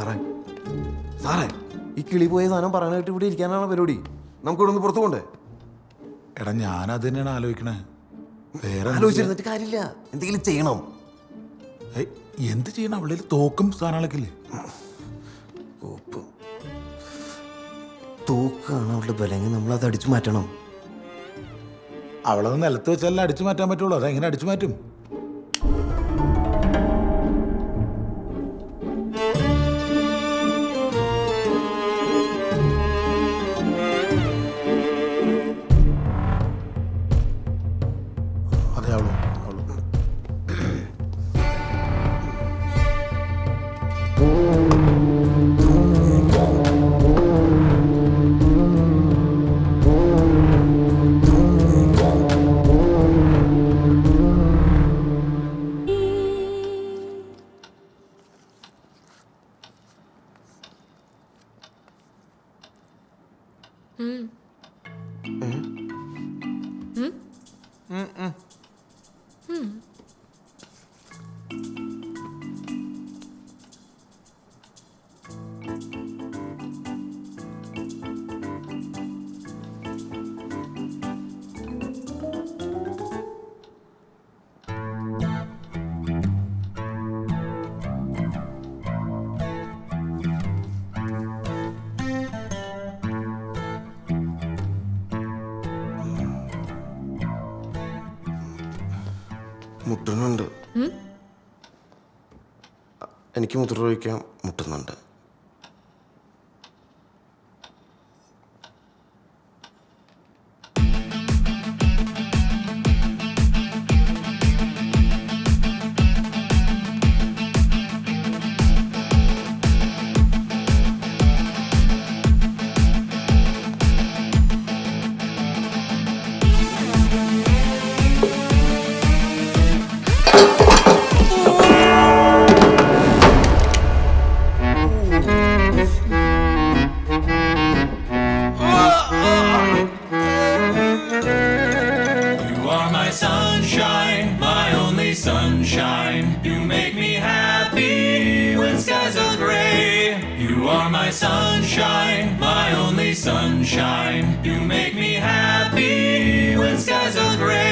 സാറേ സാറേ ഈ കിളി പോയ സാധനം പറയാനായിട്ട് ഇവിടെ ഇരിക്കാനാണ് പരിപാടി. നമുക്ക് ഇവിടെ നിന്ന് പുറത്തു പോണ്ടേ? എടാ ഞാനത് തന്നെയാണ് ആലോചിക്കണേ. വേറെ ആലോചിച്ചിരുന്നിട്ട് കാര്യമില്ല, എന്തെങ്കിലും ചെയ്യണം. എന്ത് ചെയ്യണം? അവളിൽ തോക്കും സാധനങ്ങളൊക്കെ ഇല്ലേ? തോക്കാണ് അവളുടെ ബലങ്ങൾ, നമ്മളത് അടിച്ചു മാറ്റണം. അവളത് നിലത്ത് വെച്ചാലേ അടിച്ചു മാറ്റാൻ പറ്റുള്ളൂ. അതെങ്ങനെ അടിച്ചു മാറ്റും? അതെ അവളോ അവളോ മുട്ടുന്നുണ്ട്. എനിക്ക് മൂത്രമൊഴിക്കാൻ മുട്ടുന്നുണ്ട്. Sunshine, you make me happy when skies are gray. You are my sunshine, my only sunshine. You make me happy when skies are gray.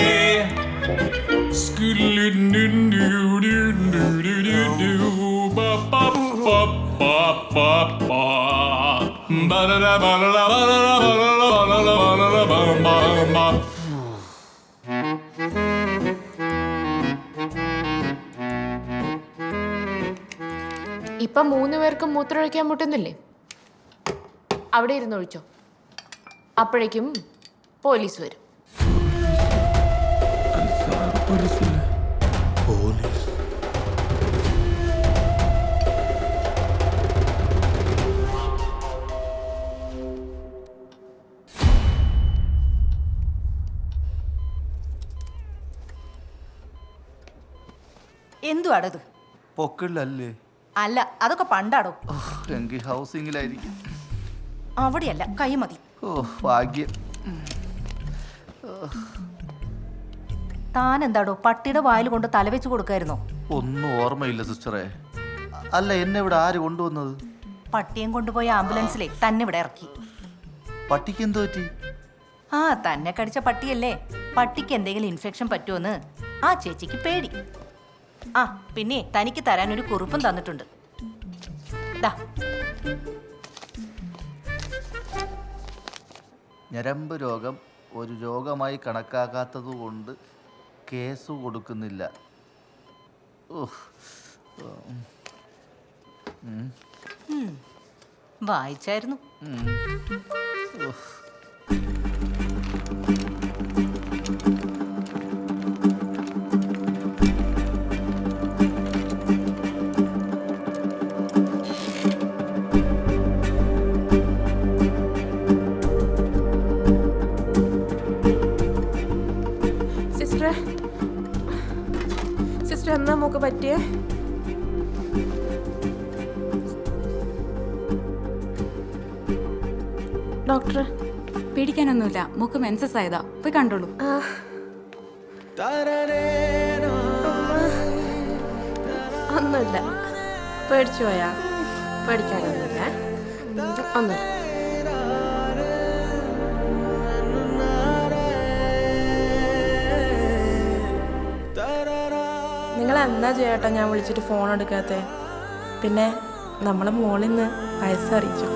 ഇപ്പൊ 3 പേർക്കും മൂത്രമൊഴിക്കാൻ മുട്ടുന്നില്ലേ? അവിടെ ഇരുന്ന് ഒഴിച്ചോ. അപ്പോഴേക്കും പോലീസ് വരും. എന്തുവാടത്? പൊക്കിള്ളല്ലേ? അല്ല, അതൊക്കെ പണ്ടാടോ. എങ്കിൽ ഹൗസിംഗിലായിരിക്കും. അവിടെയല്ല, കൈ മതി. ഓ ഭാഗ്യം. താൻ എന്താടോ പട്ടിയുടെ വായിൽ കൊണ്ട് തലവെച്ച് കൊടുക്കായിരുന്നോ? ഒന്നും ഓർമ്മയില്ല സിസ്റ്ററെ. അല്ല, എന്നെ ഇവിടെ ആര് കൊണ്ടുവന്നത്? പട്ടിയും കൊണ്ടുപോയ ആംബുലൻസിലെ തന്നെ ഇവിടെ ഇറക്കി. പട്ടിക്ക് എന്ത് പറ്റി? ആ, തന്നെ കടിച്ച പട്ടിയല്ലേ. പട്ടിക്ക് എന്തെങ്കിലും ഇൻഫെക്ഷൻ പറ്റുമെന്ന് ആ ചേച്ചിക്ക് പേടി. ആ, പിന്നെ തനിക്ക് തരാൻ ഒരു കുറിപ്പും തന്നിട്ടുണ്ട്. ദാ, ഞരമ്പ് രോഗം ഒരു രോഗമായി കണക്കാക്കാത്തതുകൊണ്ട് കേസ് കൊടുക്കുന്നില്ല. വായിച്ചായിരുന്നു. സിസ്റ്റർ എന്നാ മൂക്ക് പറ്റിയേ? ഡോക്ടർ, പേടിക്കാനൊന്നുമില്ല. മൂക്ക് മെൻസസ് ആയതാ. പോയി കണ്ടോളൂ. ഒന്നുമില്ല. പേടിച്ചു പോയാ? പേടിക്കാനൊന്നുമില്ല. ഒന്നും നിങ്ങൾ എന്താ ചേട്ടാ ഞാൻ വിളിച്ചിട്ട് ഫോൺ എടുക്കാത്തെ? പിന്നെ നമ്മളെ മോളിൽ നിന്ന് വയസ്സ് അറിയിച്ചു.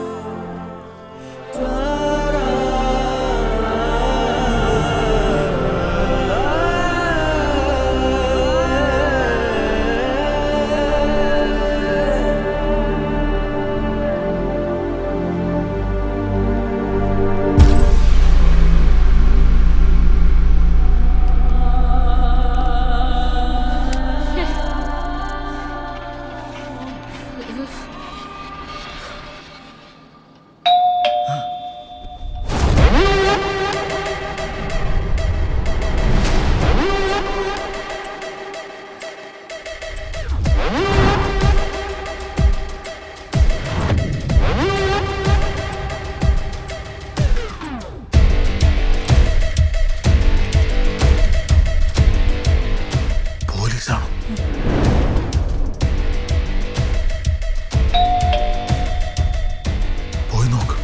പോലീസാണോ? പോയി നോക്ക്.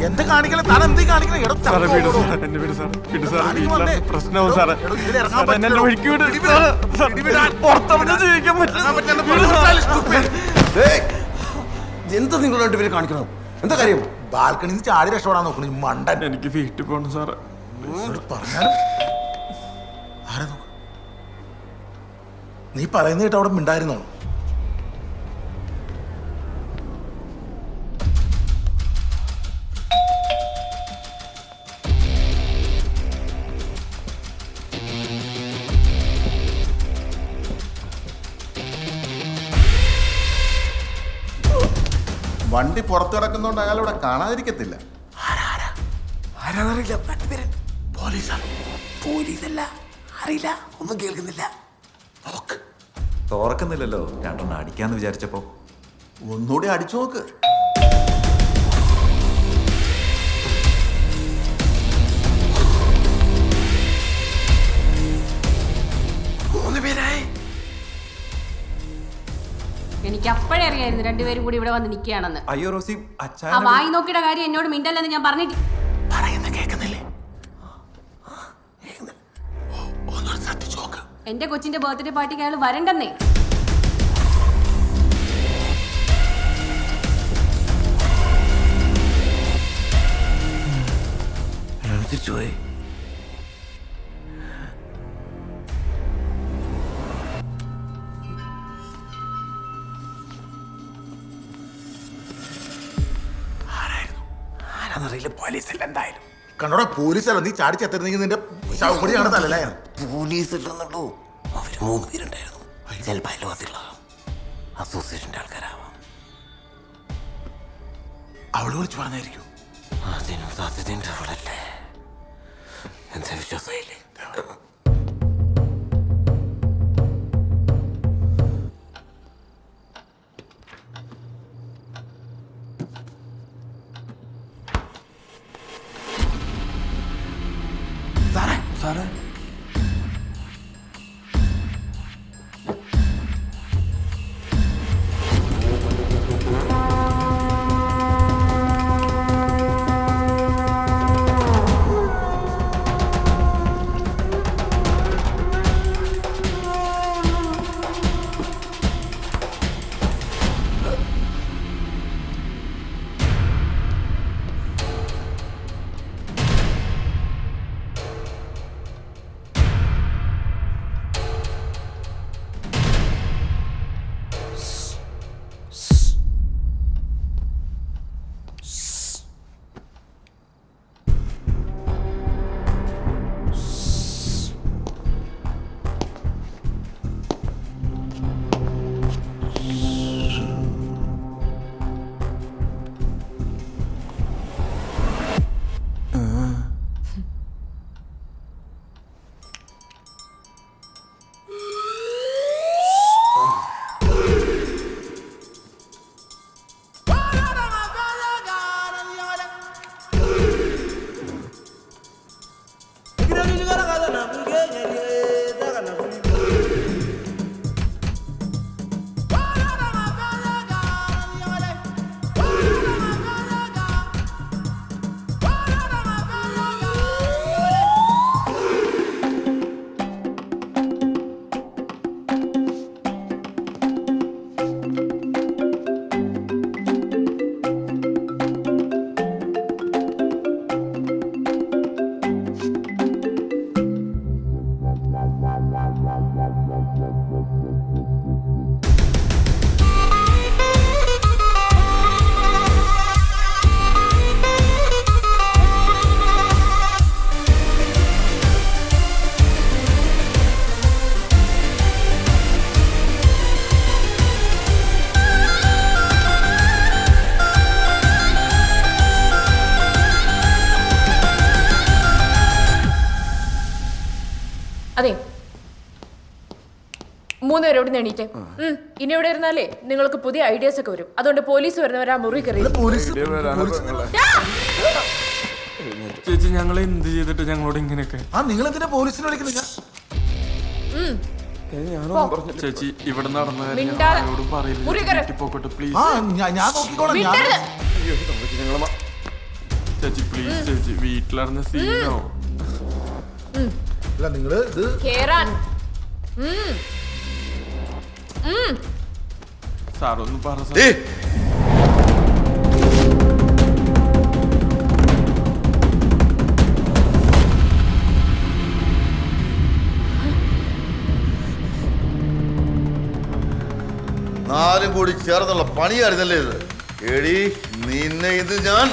എന്ത് കാണിക്കണേ? താൻ എന്ത് കാണിക്കണേ? പ്രശ്നവും സാറേ എന്താ നിങ്ങളായിട്ട് പേര് കാണിക്കണം? എന്താ കാര്യം? ബാൽക്കണിയിൽ നിന്ന് ചാടി രക്ഷപ്പെടാൻ നോക്കണ മണ്ടൻ. എനിക്ക് വീട്ടിൽ പോകണം സാറേ. പറഞ്ഞാലും ആരെ നോക്ക്? നീ പറയുന്ന കേട്ട് അവിടെ മിണ്ടായിരുന്നോ? വണ്ടി പുറത്ത് കിടക്കുന്നോണ്ട് അയാൾ ഇവിടെ കാണാതിരിക്കത്തില്ല. ആരാന്നറിയില്ല. പോലീസാണ്. പോലീസല്ല, അറിയില്ല, ഒന്നും കേൾക്കുന്നില്ല. നോക്ക്. തോർക്കുന്നില്ലല്ലോ, രണ്ടെണ്ണം അടിക്കാന്ന് വിചാരിച്ചപ്പോ. ഒന്നുകൂടി അടിച്ചു നോക്ക്. എനിക്ക് അപ്പോഴേ അറിയായിരുന്നു രണ്ടുപേരും കൂടി ഇവിടെ വന്ന് നിൽക്കുകയാണെന്ന്. അയ്യോ റോസി, ആ അച്ഛൻ വായി നോക്കിയുടെ കാര്യം എന്നോട് മിണ്ടല്ലെന്ന് ഞാൻ പറഞ്ഞിട്ട്. പറയുന്ന കേൾക്കുന്നില്ലേ? ഒന്നുകൂടി ശ്രദ്ധിച്ചു നോക്ക്. എന്റെ കൊച്ചിന്റെ ബർത്ത്ഡേ പാർട്ടിക്ക് അയാൾ വരണ്ടെന്നേ. തിരിച്ചുപോയി. ആരാന്നറിയില്ല. പോലീസല്ല എന്തായാലും. കണ്ടോടാ, പോലീസല്ല. നീ ചാടി ചെത്തിരുന്നെങ്കിൽ നിന്റെ ശവപ്പടിയാണ് തലല്ലേ. പോലീസ് ഇല്ലെന്നുള്ളൂ. അവര് 3 പേരുണ്ടായിരുന്നു. ചിലപ്പോൾ അയൽവാസികളാവാം, അസോസിയേഷന്റെ ആൾക്കാരാവാം. അവള് വിളിച്ചു പറഞ്ഞായിരിക്കും. അതിനും സാധ്യതയുണ്ട്. അവളല്ലേ? എന്താ വിശ്വാസമായില്ലേ? സാറേ അതെ 3 പേര് ഇവിടെ എണീറ്റേ. ഇനി ഇവിടെ ഇരുന്നാലേ നിങ്ങൾക്ക് പുതിയ ഐഡിയാസ് ഒക്കെ വരും. അതുകൊണ്ട് പോലീസ് വരുന്നവരാ മുറി കയറി. ചേച്ചി ഞങ്ങൾ എന്ത് ചെയ്തിട്ട് ഞങ്ങളോട് ഇങ്ങനെയൊക്കെ? നിങ്ങൾ എന്തിനാ പോലീസിനെ വിളിക്കുന്നത്? ചേച്ചി ഇവിടെ നടന്ന മിണ്ടാതെ. ആരോടും പറയില്ല. മുറി കയറ്. വീട്ടിൽ പോക്കോട്ടെ പ്ലീസ്. ഞാൻ നോക്കിക്കോളാം. ചേച്ചി പ്ലീസ് ചേച്ചി വീട്ടിലറിഞ്ഞ സീനോ? അല്ല നിങ്ങള് ഇത് കേറാൻ. സാറൊന്ന് പറ സാർ. നാലും കൂടി ചേർന്നുള്ള പണിയായിരുന്നല്ലേ ഇത്? എടി നിന്നെ ഇത് ഞാൻ